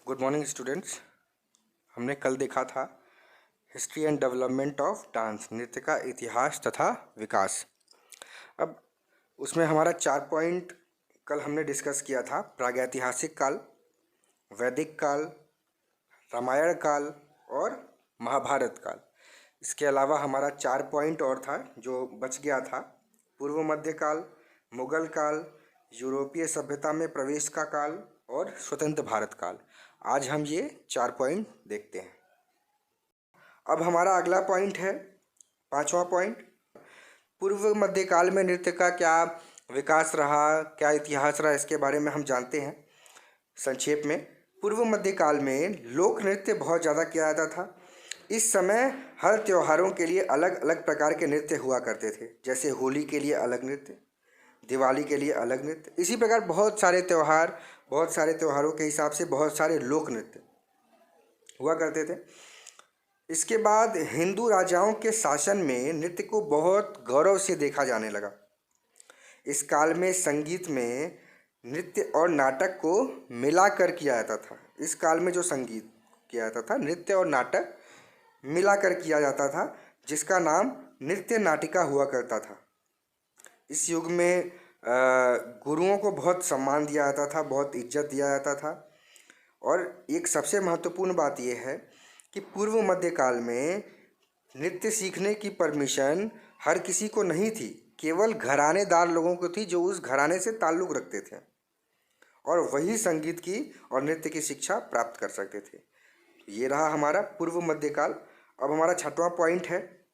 Good morning students. हमने कल देखा था history and development of dance, नृत्य का इतिहास तथा विकास। अब उसमें हमारा 4 पॉइंट कल हमने डिस्कस किया था। प्रागैतिहासिक काल, वैदिक काल, रामायण काल और महाभारत काल। इसके अलावा हमारा 4 पॉइंट और था जो बच गया था। पूर्व मध्य काल, मुगल काल, यूरोपीय सभ्यता में प्रवेश का काल और स्वतंत्र भारत काल। आज हम ये 4 पॉइंट देखते हैं। अब हमारा अगला पॉइंट है 5वां पॉइंट। पूर्व मध्य काल में नृत्य का क्या विकास रहा, क्या इतिहास रहा, इसके बारे में हम जानते हैं संक्षेप में। पूर्व मध्य काल में लोक नृत्य बहुत ज़्यादा किया जाता था। इस समय हर त्योहारों के लिए अलग अलग प्रकार के नृत्य हुआ करते थे। जैसे होली के लिए अलग नृत्य, दिवाली के लिए अलग नृत्य। इसी प्रकार बहुत सारे त्योहारों के हिसाब से बहुत सारे लोक नृत्य हुआ करते थे। इसके बाद हिंदू राजाओं के शासन में नृत्य को बहुत गौरव से देखा जाने लगा। इस काल में संगीत में नृत्य और नाटक को मिलाकर किया जाता था। इस काल में जो संगीत किया जाता था, नृत्य और नाटक मिलाकर किया जाता था, जिसका नाम नृत्य नाटिका हुआ करता था। इस युग में गुरुओं को बहुत सम्मान दिया जाता था, बहुत इज्जत दिया जाता था। और एक सबसे महत्वपूर्ण बात यह है कि पूर्व मध्य काल में नृत्य सीखने की परमिशन हर किसी को नहीं थी, केवल घरानेदार लोगों को थी जो उस घराने से ताल्लुक़ रखते थे और वही संगीत की और नृत्य की शिक्षा प्राप्त कर सकते थे। ये रहा हमारा पूर्व मध्य काल। अब हमारा 6वां पॉइंट है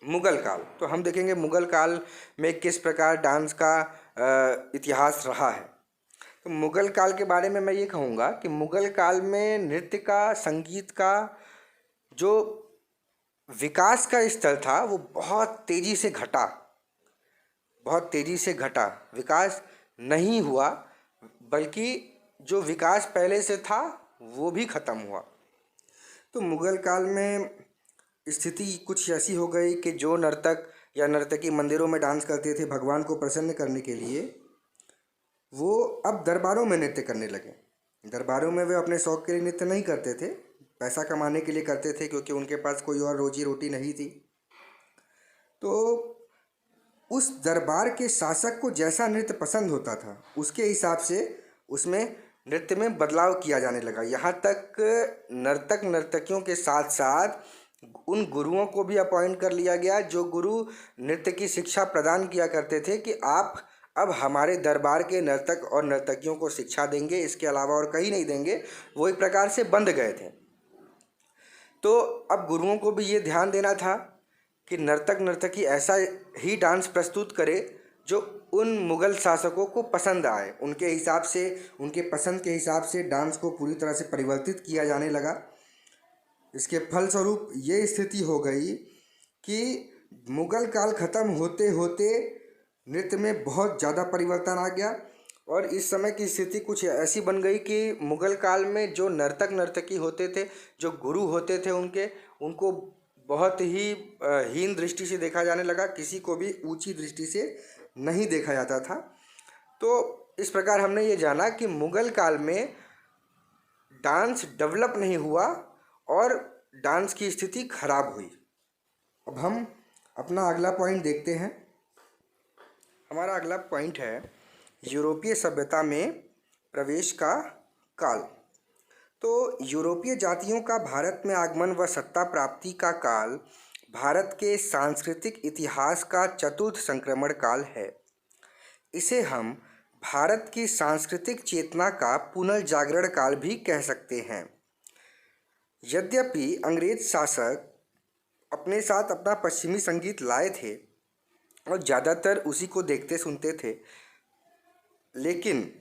मुगल काल। तो हम देखेंगे मुगल काल में किस प्रकार डांस का इतिहास रहा है। तो मुगल काल के बारे में मैं ये कहूँगा कि मुगल काल में नृत्य का, संगीत का जो विकास का स्तर था वो बहुत तेज़ी से घटा। विकास नहीं हुआ, बल्कि जो विकास पहले से था वो भी ख़त्म हुआ। तो मुगल काल में स्थिति कुछ ऐसी हो गई कि जो नर्तक या नर्तकी मंदिरों में डांस करते थे भगवान को प्रसन्न करने के लिए, वो अब दरबारों में नृत्य करने लगे। दरबारों में वे अपने शौक़ के लिए नृत्य नहीं करते थे, पैसा कमाने के लिए करते थे, क्योंकि उनके पास कोई और रोजी रोटी नहीं थी। तो उस दरबार के शासक को जैसा नृत्य पसंद होता था उसके हिसाब से उसमें नृत्य में बदलाव किया जाने लगा। यहाँ तक नर्तक नर्तकियों के साथ साथ उन गुरुओं को भी अपॉइंट कर लिया गया जो गुरु नृत्य की शिक्षा प्रदान किया करते थे कि आप अब हमारे दरबार के नर्तक और नर्तकियों को शिक्षा देंगे, इसके अलावा और कहीं नहीं देंगे। वो एक प्रकार से बंध गए थे। तो अब गुरुओं को भी ये ध्यान देना था कि नर्तक नर्तकी ऐसा ही डांस प्रस्तुत करे जो उन मुग़ल शासकों को पसंद आए। उनके हिसाब से, उनके पसंद के हिसाब से डांस को पूरी तरह से परिवर्तित किया जाने लगा। इसके फलस्वरूप ये स्थिति हो गई कि मुग़ल काल ख़त्म होते होते नृत्य में बहुत ज़्यादा परिवर्तन आ गया। और इस समय की स्थिति कुछ ऐसी बन गई कि मुग़ल काल में जो नर्तक नर्तकी होते थे, जो गुरु होते थे, उनको बहुत ही हीन दृष्टि से देखा जाने लगा। किसी को भी ऊंची दृष्टि से नहीं देखा जाता था। तो इस प्रकार हमने ये जाना कि मुग़ल काल में डांस डेवलप नहीं हुआ और डांस की स्थिति खराब हुई। अब हम अपना अगला पॉइंट देखते हैं। हमारा अगला पॉइंट है यूरोपीय सभ्यता में प्रवेश का काल। तो यूरोपीय जातियों का भारत में आगमन व सत्ता प्राप्ति का काल भारत के सांस्कृतिक इतिहास का चतुर्थ संक्रमण काल है। इसे हम भारत की सांस्कृतिक चेतना का पुनर्जागरण काल भी कह सकते हैं। यद्यपि अंग्रेज शासक अपने साथ अपना पश्चिमी संगीत लाए थे और ज़्यादातर उसी को देखते सुनते थे, लेकिन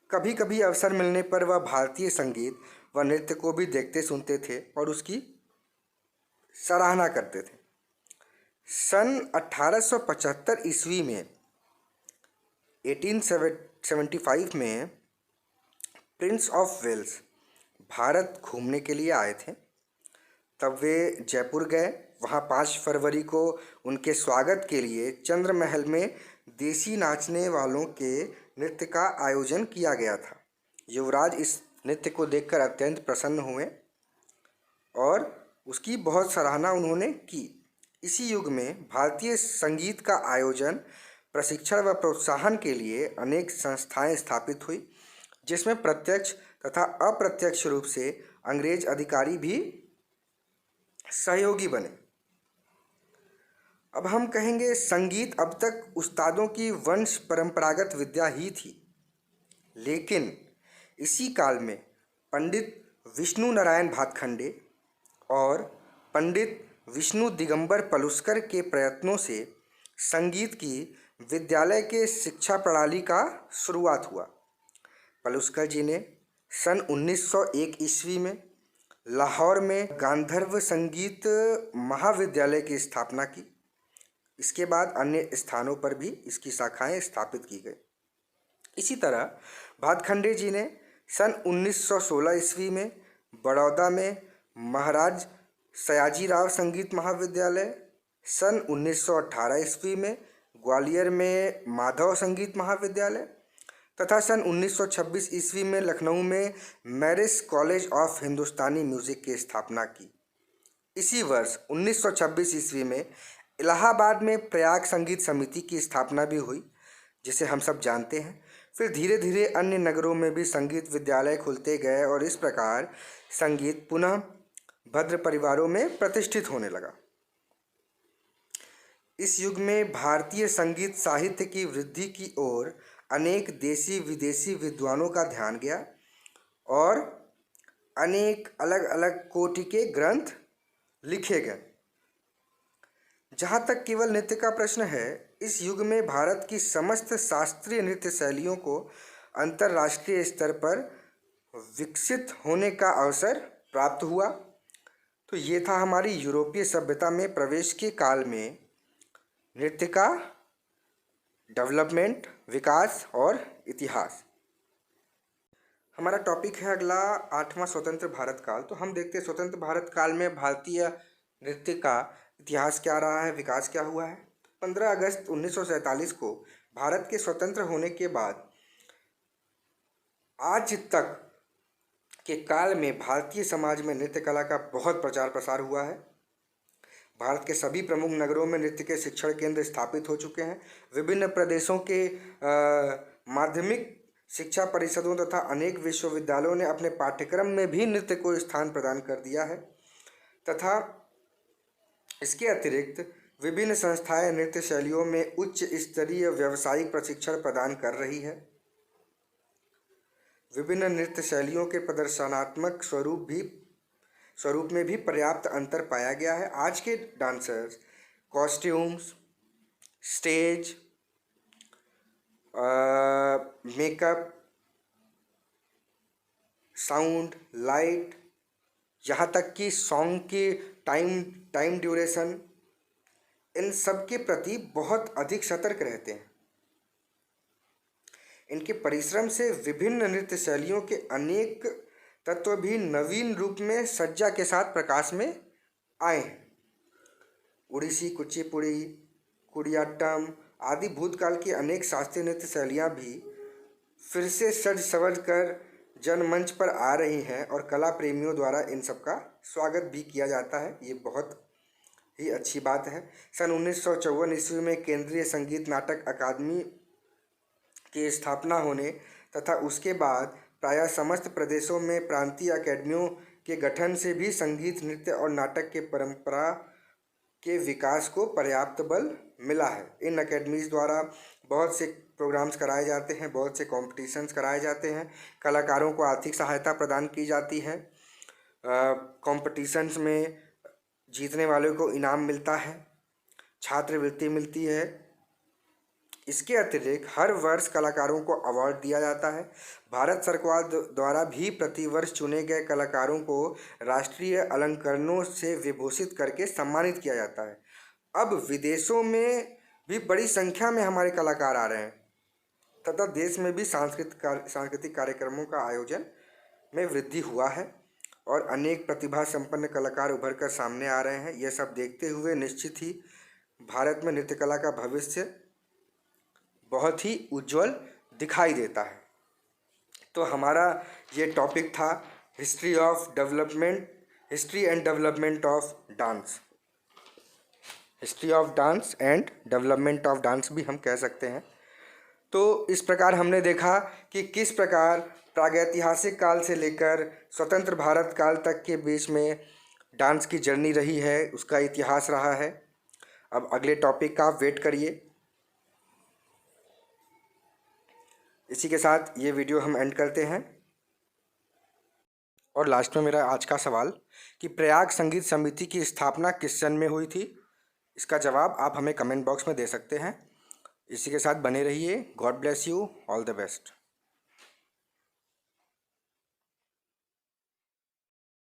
कभी कभी अवसर मिलने पर वह भारतीय संगीत व नृत्य को भी देखते सुनते थे और उसकी सराहना करते थे। सन 1875 ईस्वी में 1875 में प्रिंस ऑफ वेल्स भारत घूमने के लिए आए थे। तब वे जयपुर गए। वहाँ 5 फरवरी को उनके स्वागत के लिए चंद्र महल में देसी नाचने वालों के नृत्य का आयोजन किया गया था। युवराज इस नृत्य को देखकर अत्यंत प्रसन्न हुए और उसकी बहुत सराहना उन्होंने की। इसी युग में भारतीय संगीत का आयोजन, प्रशिक्षण व प्रोत्साहन के लिए अनेक संस्थाएं स्थापित हुई, जिसमें प्रत्यक्ष तथा अप्रत्यक्ष रूप से अंग्रेज अधिकारी भी सहयोगी बने। अब हम कहेंगे संगीत अब तक उस्तादों की वंश परंपरागत विद्या ही थी, लेकिन इसी काल में पंडित विष्णु नारायण भातखंडे और पंडित विष्णु दिगंबर पलुस्कर के प्रयत्नों से संगीत की विद्यालय के शिक्षा प्रणाली का शुरुआत हुआ। पलुस्कर जी ने सन 1901 ईस्वी में लाहौर में गांधर्व संगीत महाविद्यालय की स्थापना की। इसके बाद अन्य स्थानों पर भी इसकी शाखाएं स्थापित की गई। इसी तरह भातखंडे जी ने सन 1916 ईस्वी में बड़ौदा में महाराज सयाजीराव संगीत महाविद्यालय, सन 1918 ईस्वी में ग्वालियर में माधव संगीत महाविद्यालय तथा सन 1926 ईस्वी में लखनऊ में मैरिस कॉलेज ऑफ हिंदुस्तानी म्यूजिक की स्थापना की। इसी वर्ष 1926 ईस्वी में इलाहाबाद में प्रयाग संगीत समिति की स्थापना भी हुई, जिसे हम सब जानते हैं। फिर धीरे धीरे अन्य नगरों में भी संगीत विद्यालय खुलते गए और इस प्रकार संगीत पुनः भद्र परिवारों में प्रतिष्ठित होने लगा। इस युग में भारतीय संगीत साहित्य की वृद्धि की ओर अनेक देशी विदेशी विद्वानों का ध्यान गया और अनेक अलग अलग कोटि के ग्रंथ लिखे गए। जहाँ तक केवल नृत्य का प्रश्न है, इस युग में भारत की समस्त शास्त्रीय नृत्य शैलियों को अंतर्राष्ट्रीय स्तर पर विकसित होने का अवसर प्राप्त हुआ। तो ये था हमारी यूरोपीय सभ्यता में प्रवेश के काल में नृत्य का डेवलपमेंट, विकास और इतिहास। हमारा टॉपिक है अगला 8वां स्वतंत्र भारत काल। तो हम देखते हैं स्वतंत्र भारत काल में भारतीय नृत्य का इतिहास क्या रहा है, विकास क्या हुआ है। 15 अगस्त 1947 को भारत के स्वतंत्र होने के बाद आज तक के काल में भारतीय समाज में नृत्य कला का बहुत प्रचार प्रसार हुआ है। भारत के सभी प्रमुख नगरों में नृत्य के शिक्षण केंद्र स्थापित हो चुके हैं। विभिन्न प्रदेशों के माध्यमिक शिक्षा परिषदों तथा अनेक विश्वविद्यालयों ने अपने पाठ्यक्रम में भी नृत्य को स्थान प्रदान कर दिया है तथा इसके अतिरिक्त विभिन्न संस्थाएं नृत्य शैलियों में उच्च स्तरीय व्यावसायिक प्रशिक्षण प्रदान कर रही है। विभिन्न नृत्य शैलियों के प्रदर्शनात्मक स्वरूप में भी पर्याप्त अंतर पाया गया है। आज के dancers costumes, stage, makeup, sound, light, यहाँ तक कि सॉन्ग की टाइम ड्यूरेशन, इन सब के प्रति बहुत अधिक सतर्क रहते हैं। इनके परिश्रम से विभिन्न नृत्य शैलियों के अनेक तत्व भी नवीन रूप में सज्जा के साथ प्रकाश में आए हैं। ओडिसी, कुचिपुड़ी, कुडियाट्टम आदि भूतकाल की अनेक शास्त्रीय नृत्य शैलियाँ भी फिर से सज संवर कर जनमंच पर आ रही हैं और कला प्रेमियों द्वारा इन सब का स्वागत भी किया जाता है। ये बहुत ही अच्छी बात है। सन 1954 ईस्वी में केंद्रीय संगीत नाटक अकादमी की स्थापना होने तथा उसके बाद प्रायः समस्त प्रदेशों में प्रांतीय अकेडमियों के गठन से भी संगीत, नृत्य और नाटक के परंपरा के विकास को पर्याप्त बल मिला है। इन अकेडमीज़ द्वारा बहुत से प्रोग्राम्स कराए जाते हैं, बहुत से कॉम्पिटिशन्स कराए जाते हैं, कलाकारों को आर्थिक सहायता प्रदान की जाती है, कॉम्पिटिशन्स में जीतने वालों को इनाम मिलता है, छात्रवृत्ति मिलती है। इसके अतिरिक्त हर वर्ष कलाकारों को अवार्ड दिया जाता है। भारत सरकार द्वारा भी प्रतिवर्ष चुने गए कलाकारों को राष्ट्रीय अलंकरणों से विभूषित करके सम्मानित किया जाता है। अब विदेशों में भी बड़ी संख्या में हमारे कलाकार आ रहे हैं तथा देश में भी सांस्कृतिक कार्यक्रमों का आयोजन में वृद्धि हुआ है और अनेक प्रतिभा संपन्न कलाकार उभर कर सामने आ रहे हैं। यह सब देखते हुए निश्चित ही भारत में नृत्य कला का भविष्य बहुत ही उज्जवल दिखाई देता है। तो हमारा ये टॉपिक था history and development of dance. History of dance and development of dance भी हम कह सकते हैं। तो इस प्रकार हमने देखा कि किस प्रकार प्रागैतिहासिक काल से लेकर स्वतंत्र भारत काल तक के बीच में डांस की जर्नी रही है, उसका इतिहास रहा है। अब अगले टॉपिक का आप वेट करिए। इसी के साथ ये वीडियो हम एंड करते हैं। और लास्ट में मेरा आज का सवाल कि प्रयाग संगीत समिति की स्थापना किस सन में हुई थी, इसका जवाब आप हमें कमेंट बॉक्स में दे सकते हैं। इसी के साथ बने रहिए। God bless you, all the best.